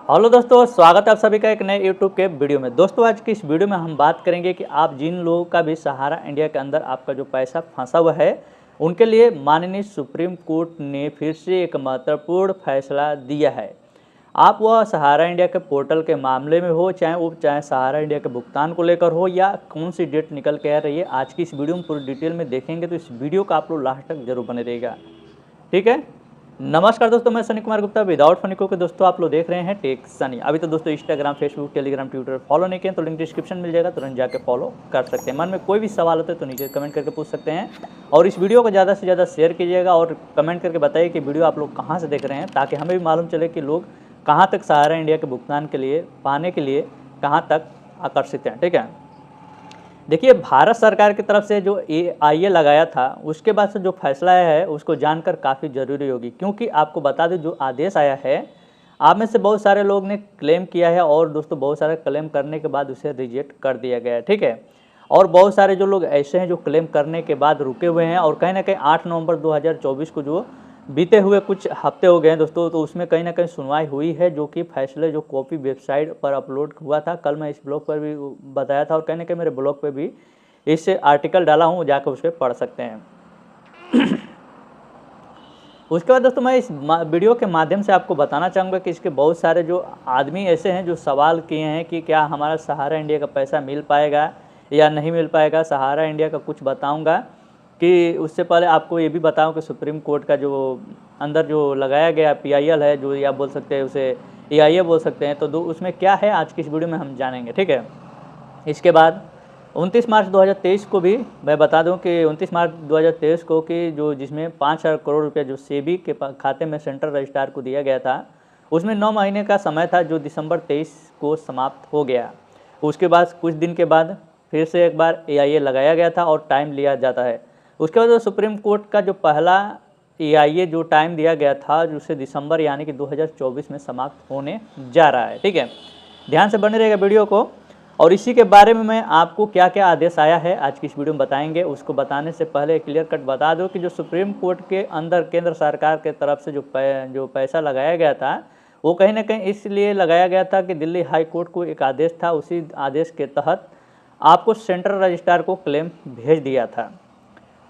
Hello दोस्तों, स्वागत है आप सभी का एक नए यूट्यूब के वीडियो में। दोस्तों आज की इस वीडियो में हम बात करेंगे कि आप जिन लोगों का भी सहारा इंडिया के अंदर आपका जो पैसा फंसा हुआ है, उनके लिए माननीय सुप्रीम कोर्ट ने फिर से एक महत्वपूर्ण फैसला दिया है। आप वह सहारा इंडिया के पोर्टल के मामले में हो, चाहे सहारा इंडिया के भुगतान को लेकर हो या कौन सी डेट निकल के आ रही है, आज की इस वीडियो में पूरी डिटेल में देखेंगे। तो इस वीडियो का आप लोग लास्ट तक जरूर बने रहिएगा, ठीक है। नमस्कार दोस्तों, मैं सनी कुमार गुप्ता विदाउट फनिको के। दोस्तों आप लोग देख रहे हैं टेक सनी। अभी तो दोस्तों Instagram, Facebook, Telegram, Twitter follow नहीं किए तो लिंक डिस्क्रिप्शन मिल जाएगा, तुरंत जाके फॉलो कर सकते हैं। मन में कोई भी सवाल होता है तो नीचे कमेंट करके पूछ सकते हैं, और इस वीडियो को ज़्यादा से ज़्यादा शेयर कीजिएगा और कमेंट करके बताइए कि वीडियो आप लोग कहाँ से देख रहे हैं, ताकि हमें भी मालूम चले कि लोग कहाँ तक सहारा इंडिया के भुगतान के लिए पाने के लिए कहाँ तक आकर्षित हैं, ठीक है। देखिए, भारत सरकार की तरफ से जो AIA लगाया था, उसके बाद से जो फैसला आया है उसको जानकर काफ़ी ज़रूरी होगी, क्योंकि आपको बता दें जो आदेश आया है, आप में से बहुत सारे लोग ने क्लेम किया है और दोस्तों बहुत सारे क्लेम करने के बाद उसे रिजेक्ट कर दिया गया है, ठीक है। और बहुत सारे जो लोग ऐसे हैं जो क्लेम करने के बाद रुके हुए हैं, और कहीं ना कहीं 8 नवंबर 2024 को जो बीते हुए कुछ हफ्ते हो गए हैं दोस्तों, तो उसमें कहीं ना कहीं सुनवाई हुई है, जो कि फैसले जो कॉपी वेबसाइट पर अपलोड हुआ था। कल मैं इस ब्लॉग पर भी बताया था और कहीं ना कहीं मेरे ब्लॉग पे भी इस आर्टिकल डाला हूँ, जाकर उस पर पढ़ सकते हैं। उसके बाद दोस्तों मैं इस वीडियो के माध्यम से आपको बताना चाहूँगा कि इसके बहुत सारे जो आदमी ऐसे हैं जो सवाल किए हैं कि क्या हमारा सहारा इंडिया का पैसा मिल पाएगा या नहीं मिल पाएगा। सहारा इंडिया का कुछ बताऊँगा, कि उससे पहले आपको ये भी बताऊं कि सुप्रीम कोर्ट का जो अंदर जो लगाया गया PIL है, जो या बोल सकते हैं उसे AIA बोल सकते हैं, तो उसमें क्या है आज की इस वीडियो में हम जानेंगे, ठीक है। इसके बाद 29 मार्च 2023 को भी मैं बता दूं कि 29 मार्च 2023 को कि जो जिसमें 5,000 करोड़ रुपया जो सेबी के खाते में सेंट्रल रजिस्ट्रार को दिया गया था, उसमें 9 महीने का समय था, जो दिसंबर 23 को समाप्त हो गया। उसके बाद कुछ दिन के बाद फिर से एक बार AIA लगाया गया था और टाइम लिया जाता है। उसके बाद सुप्रीम कोर्ट का जो पहला AIA जो टाइम दिया गया था, उसे दिसंबर यानी कि 2024 में समाप्त होने जा रहा है, ठीक है। ध्यान से बने रहेगा वीडियो को, और इसी के बारे में मैं आपको क्या क्या आदेश आया है आज की इस वीडियो में बताएंगे। उसको बताने से पहले क्लियर कट बता दो कि जो सुप्रीम कोर्ट के अंदर केंद्र सरकार के तरफ से जो पैसा लगाया गया था, वो कहीं ना कहीं इसलिए लगाया गया था कि दिल्ली हाई कोर्ट को एक आदेश था, उसी आदेश के तहत आपको सेंट्रल रजिस्ट्रार को क्लेम भेज दिया था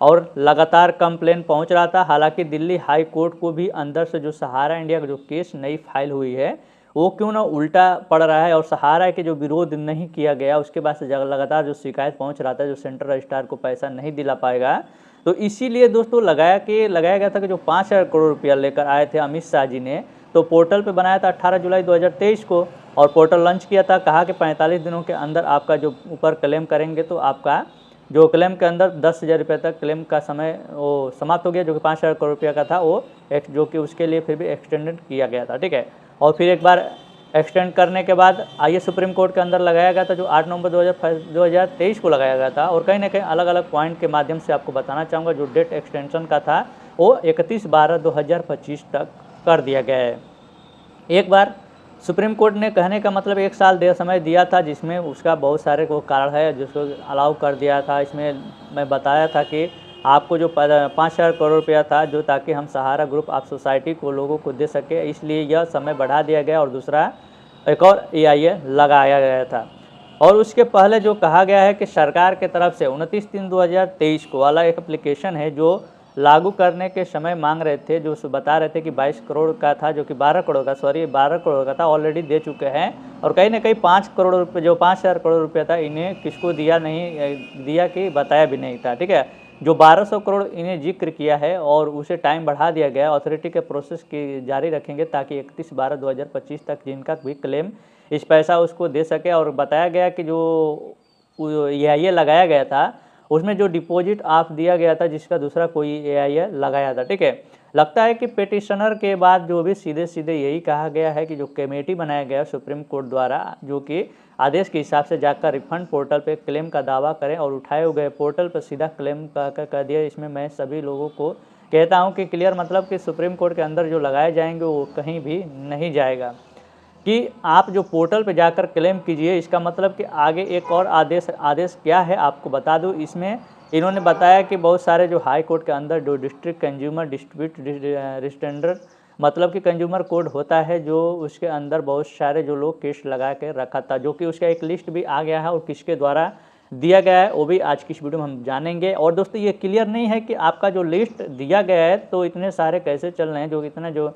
और लगातार कंप्लेन पहुंच रहा था। हालांकि दिल्ली हाई कोर्ट को भी अंदर से जो सहारा इंडिया का जो केस नई फाइल हुई है, वो क्यों ना उल्टा पड़ रहा है और सहारा के जो विरोध नहीं किया गया, उसके बाद से लगातार जो शिकायत पहुंच रहा था जो सेंट्रल रजिस्ट्रार को पैसा नहीं दिला पाएगा, तो इसीलिए दोस्तों लगाया गया था कि जो 5,000 करोड़ रुपया लेकर आए थे अमित शाह जी ने, तो पोर्टल पे बनाया था 18 जुलाई 2023 को, और पोर्टल लॉन्च किया था। कहा कि 45 दिनों के अंदर आपका जो ऊपर क्लेम करेंगे तो आपका जो क्लेम के अंदर 10,000 रुपये तक क्लेम का समय वो समाप्त हो गया, जो कि 5,000 करोड़ रुपये का था, वो जो कि उसके लिए फिर भी एक्सटेंडेड किया गया था, ठीक है। और फिर एक बार एक्सटेंड करने के बाद आइए सुप्रीम कोर्ट के अंदर लगाया गया था, जो 8 नवंबर 2023 को लगाया गया था। और कहीं ना कहीं अलग अलग पॉइंट के माध्यम से आपको बताना चाहूँगा, जो डेट एक्सटेंशन का था वो 31/12/2025 तक कर दिया गया है। एक बार सुप्रीम कोर्ट ने कहने का मतलब 1 साल समय दिया था, जिसमें उसका बहुत सारे को कारण है जिसको अलाउ कर दिया था। इसमें मैं बताया था कि आपको जो 5,000 करोड़ रुपया था, जो ताकि हम सहारा ग्रुप ऑफ सोसाइटी को लोगों को दे सके, इसलिए यह समय बढ़ा दिया गया, और दूसरा एक और AIA लगाया गया था। और उसके पहले जो कहा गया है कि सरकार के तरफ से 29/3/2023 को वाला एक एप्लीकेशन है, जो लागू करने के समय मांग रहे थे, जो बता रहे थे कि 22 करोड़ का था, जो कि 12 करोड़ का था, ऑलरेडी दे चुके हैं। और कहीं ना कहीं 5 करोड़ रुपये, जो 5,000 करोड़ रुपया था, इन्हें किसको दिया नहीं दिया कि बताया भी नहीं था, ठीक है। जो 1200 करोड़ इन्हें जिक्र किया है, और उसे टाइम बढ़ा दिया गया, अथॉरिटी के प्रोसेस की जारी रखेंगे, ताकि 31/12/2025 तक जिनका भी क्लेम इस पैसा उसको दे सके। और बताया गया कि जो AIA लगाया गया था, उसमें जो डिपॉजिट आप दिया गया था, जिसका दूसरा कोई AIA लगाया था, ठीक है। लगता है कि पेटिशनर के बाद जो भी सीधे सीधे यही कहा गया है कि जो कमेटी बनाया गया सुप्रीम कोर्ट द्वारा, जो कि आदेश के हिसाब से जाकर रिफंड पोर्टल पे क्लेम का दावा करें, और उठाए हुए पोर्टल पर सीधा क्लेम कर दिया। इसमें मैं सभी लोगों को कहता हूं कि क्लियर मतलब कि सुप्रीम कोर्ट के अंदर जो लगाए जाएंगे वो कहीं भी नहीं जाएगा, कि आप जो पोर्टल पे जाकर क्लेम कीजिए। इसका मतलब कि आगे एक और आदेश क्या है आपको बता दूं। इसमें इन्होंने बताया कि बहुत सारे जो हाई कोर्ट के अंदर जो डिस्ट्रिक्ट कंज्यूमर डिस्प्यूट स्टैंडर्ड मतलब कि कंज्यूमर कोड होता है जो उसके अंदर बहुत सारे जो लोग केस लगा के रखा था, जो कि उसका एक लिस्ट भी आ गया है और किसके द्वारा दिया गया है वो भी आज की इस वीडियो में हम जानेंगे। और दोस्तों ये क्लियर नहीं है कि आपका जो लिस्ट दिया गया है तो इतने सारे कैसे चल रहे हैं, जो इतना जो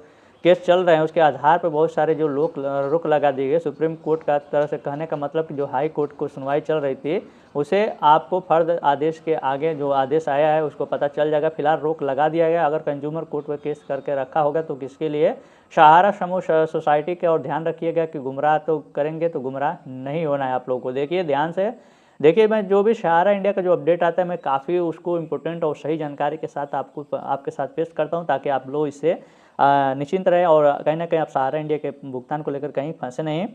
केस चल रहे हैं उसके आधार पर बहुत सारे जो लोग रुक लगा दिए गए। सुप्रीम कोर्ट का तरह से कहने का मतलब कि जो हाई कोर्ट को सुनवाई चल रही थी उसे आपको फर्द आदेश के आगे जो आदेश आया है उसको पता चल जाएगा। फिलहाल रोक लगा दिया गया। अगर कंज्यूमर कोर्ट में केस करके रखा होगा तो किसके लिए, सहारा समूह सोसाइटी के। और ध्यान रखिएगा कि गुमराह तो करेंगे तो गुमराह नहीं होना है आप लोगों को। देखिए ध्यान से देखिए, मैं जो भी सहारा इंडिया का जो अपडेट आता है मैं काफ़ी उसको इम्पोर्टेंट और सही जानकारी के साथ आपके साथ पेश करता हूं, ताकि आप लोग इससे निश्चिंत रहे और कहीं ना कहीं आप सहारा इंडिया के भुगतान को लेकर कहीं फंसे नहीं।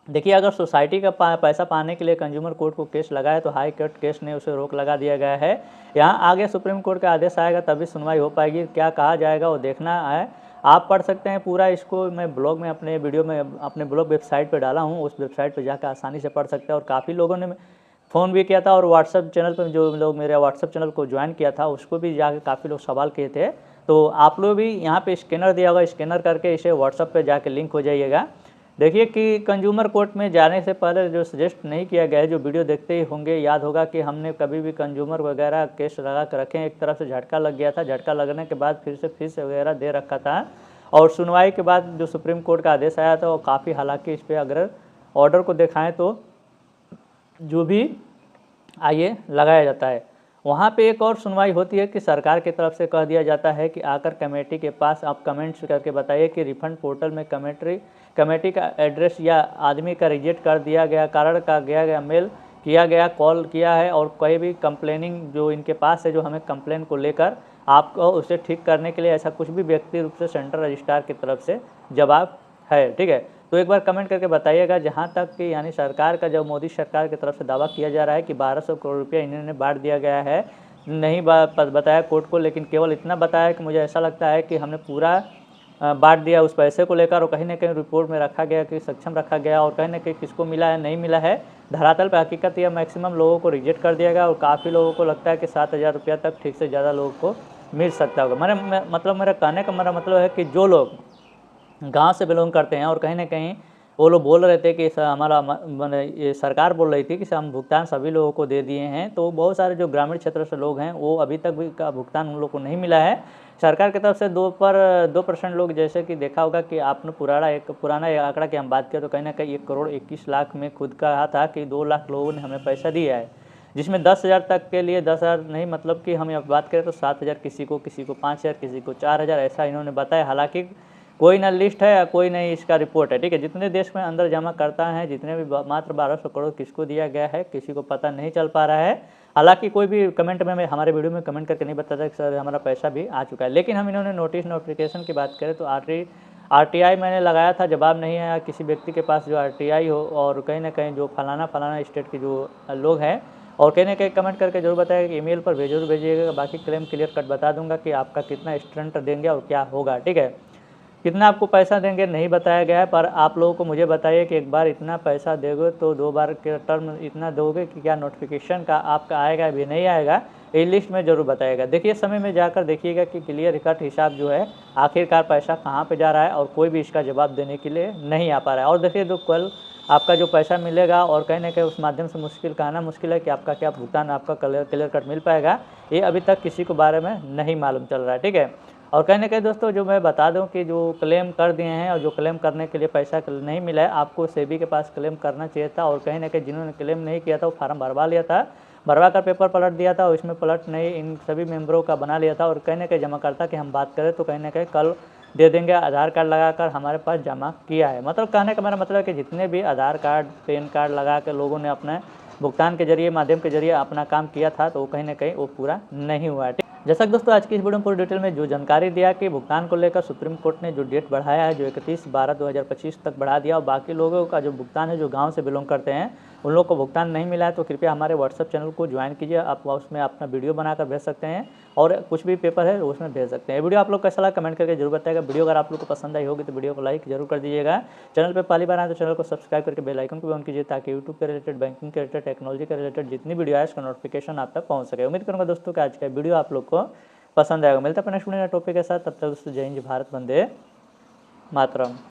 देखिए अगर सोसाइटी का पैसा पाने के लिए कंज्यूमर कोर्ट को केस लगाए तो हाई कोर्ट केस ने उसे रोक लगा दिया गया है। यहाँ आगे सुप्रीम कोर्ट का आदेश आएगा तभी सुनवाई हो पाएगी। क्या कहा जाएगा वो देखना है, आप पढ़ सकते हैं पूरा। इसको मैं ब्लॉग में अपने वीडियो में अपने ब्लॉग वेबसाइट पर डाला हूँ, उस वेबसाइट पर जाकर आसानी से पढ़ सकते हैं। और काफ़ी लोगों ने फ़ोन भी किया था और व्हाट्सअप चैनल पर जो लोग मेरे व्हाट्सअप चैनल को ज्वाइन किया था उसको भी जाकर काफ़ी लोग सवाल किए थे। तो आप लोग भी यहाँ पे स्कैनर दिया होगा, स्कैनर करके इसे व्हाट्सअप पे जाके लिंक हो जाइएगा। देखिए कि कंज्यूमर कोर्ट में जाने से पहले जो सजेस्ट नहीं किया गया है, जो वीडियो देखते ही होंगे याद होगा कि हमने कभी भी कंज्यूमर वगैरह केस लगा कर रखे। एक तरफ से झटका लग गया था, झटका लगने के बाद फिर से फीस वगैरह दे रखा था और सुनवाई के बाद जो सुप्रीम कोर्ट का आदेश आया था वो काफ़ी, हालांकि इस पर अगर ऑर्डर को दिखाएँ तो जो भी आइए लगाया जाता है। वहाँ पे एक और सुनवाई होती है कि सरकार की तरफ से कह दिया जाता है कि आकर कमेटी के पास आप कमेंट्स करके बताइए कि रिफंड पोर्टल में कमेटी का एड्रेस या आदमी का रिजेक्ट कर दिया गया, कारण का गया मेल किया गया, कॉल किया है और कोई भी कंप्लेनिंग जो इनके पास है, जो हमें कंप्लेन को लेकर आपको उसे ठीक करने के लिए ऐसा कुछ भी व्यक्ति रूप से सेंट्रल रजिस्ट्रार की तरफ से जवाब है। ठीक है, तो एक बार कमेंट करके बताइएगा। जहाँ तक कि यानी सरकार का, जब मोदी सरकार की तरफ से दावा किया जा रहा है कि 1200 करोड़ रुपया इन्होंने बांट दिया गया है, नहीं बताया कोर्ट को, लेकिन केवल इतना बताया कि मुझे ऐसा लगता है कि हमने पूरा बांट दिया उस पैसे को लेकर। और कहीं ना कहीं रिपोर्ट में रखा गया कि सक्षम रखा गया और कहीं ना कहीं किसको मिला है नहीं मिला है। धरातल पर हकीकत यह मैक्सिमम लोगों को रिजेक्ट कर दिया गया और काफ़ी लोगों को लगता है कि 7000 रुपया तक ठीक से ज़्यादा लोगों को मिल सकता होगा। मेरा कहने का मेरा मतलब है कि जो लोग गांव से बिलोंग करते हैं और कहीं ना कहीं वो लोग बोल रहे थे कि हमारा ये सरकार बोल रही थी कि हम भुगतान सभी लोगों को दे दिए हैं, तो बहुत सारे जो ग्रामीण क्षेत्र से लोग हैं वो अभी तक भी का भुगतान उन लोग को नहीं मिला है सरकार की तरफ से। 2% लोग, जैसे कि देखा होगा कि आपने पुराना आंकड़ा की हम बात करें तो कहीं ना कहीं 1 करोड़ 21 लाख में खुद कहा था कि 2 लाख लोगों ने हमें पैसा दिया है, जिसमें 10,000 तक के लिए 10,000 नहीं, मतलब कि हम बात करें तो 7,000 किसी को 5,000 किसी को 4,000 ऐसा इन्होंने बताया। हालांकि कोई ना लिस्ट है या कोई नहीं इसका रिपोर्ट है। ठीक है, जितने देश में अंदर जमा करता है, जितने भी मात्र 1200 करोड़ किसको दिया गया है किसी को पता नहीं चल पा रहा है। हालांकि कोई भी कमेंट में हमारे वीडियो में कमेंट करके नहीं बताता कि सर हमारा पैसा भी आ चुका है। लेकिन हम इन्होंने नोटिफिकेशन की बात करें तो RTI मैंने लगाया था, जवाब नहीं आया किसी व्यक्ति के पास जो RTI हो और कहीं ना कहीं जो फलाना स्टेट के जो लोग हैं, और कहीं ना कहीं कमेंट करके जरूर बताएगा कि ईमेल पर जरूर भेजिएगा। बाकी क्लेम क्लियर कट बता दूंगा कि आपका कितना स्टंट देंगे और क्या होगा। ठीक है, कितना आपको पैसा देंगे नहीं बताया गया है, पर आप लोगों को मुझे बताइए कि एक बार इतना पैसा दोगे तो 2 बार के टर्म इतना दोगे कि क्या नोटिफिकेशन का आपका आएगा भी नहीं आएगा, ये लिस्ट में ज़रूर बताएगा। देखिए समय में जाकर देखिएगा कि क्लियर कट हिसाब जो है आखिरकार पैसा कहाँ पे जा रहा है और कोई भी इसका जवाब देने के लिए नहीं आ पा रहा है। और देखिए जो कल आपका जो पैसा मिलेगा और कहीं ना कहीं उस माध्यम से कहना मुश्किल है कि आपका क्या भुगतान आपका क्लियर कट मिल पाएगा, ये अभी तक किसी को बारे में नहीं मालूम चल रहा है। ठीक है, और कहीं ना कहीं दोस्तों जो मैं बता दूं कि जो क्लेम कर दिए हैं और जो क्लेम करने के लिए पैसा नहीं मिला है, आपको सेबी के पास क्लेम करना चाहिए था। और कहीं ना कहीं जिन्होंने क्लेम नहीं किया था वो फार्म भरवा लिया था, भरवा कर पेपर पलट दिया था और इसमें पलट नहीं इन सभी मेंबरों का बना लिया था। और कहीं ना कहीं जमाकर्ता की हम बात करें तो कहीं ना कहीं कल दे देंगे, आधार कार्ड लगाकर हमारे पास जमा किया है। मतलब कहने का मेरा मतलब है कि जितने भी आधार कार्ड पैन कार्ड लगा के लोगों ने अपने भुगतान के जरिए माध्यम के जरिए अपना काम किया था तो कहीं ना कहीं वो पूरा नहीं हुआ है। जैसा कि दोस्तों आज की इस वीडियो में पूरी डिटेल में जो जानकारी दिया कि भुगतान को लेकर सुप्रीम कोर्ट ने जो डेट बढ़ाया है, जो 31/12/2025 तक बढ़ा दिया और बाकी लोगों का जो भुगतान है जो गांव से बिलोंग करते हैं उन लोगों को भुगतान नहीं मिला है, तो कृपया हमारे व्हाट्सअप चैनल को ज्वाइन कीजिए। आप उसमें अपना वीडियो बनाकर भेज सकते हैं और कुछ भी पेपर है उसमें भेज सकते हैं। वीडियो आप लोग कैसा लगा कमेंट करके जरूर बताएगा। वीडियो अगर आप लोग को पसंद आई होगी तो वीडियो को लाइक जरूर कर दीजिएगा। चैनल पर पहली बार आए तो चैनल को सब्सक्राइब करके बेल आइकन को भी ऑन कीजिए ताकि यूट्यूब के रिलेटेड, बैंकिंग के रिलेटेड, टेक्नोलॉजी के रिलेटेड जितनी वीडियो है उसका नोटिफिकेशन आप तक पहुँच सके। उम्मीद करूँगा दोस्तों कि आज का वीडियो आप लोग को पसंद आएगा। मिलता है अपने नेक्स्ट टॉपिक के साथ, तब तक दोस्तों जय हिंद, भारत वंदे मातरम।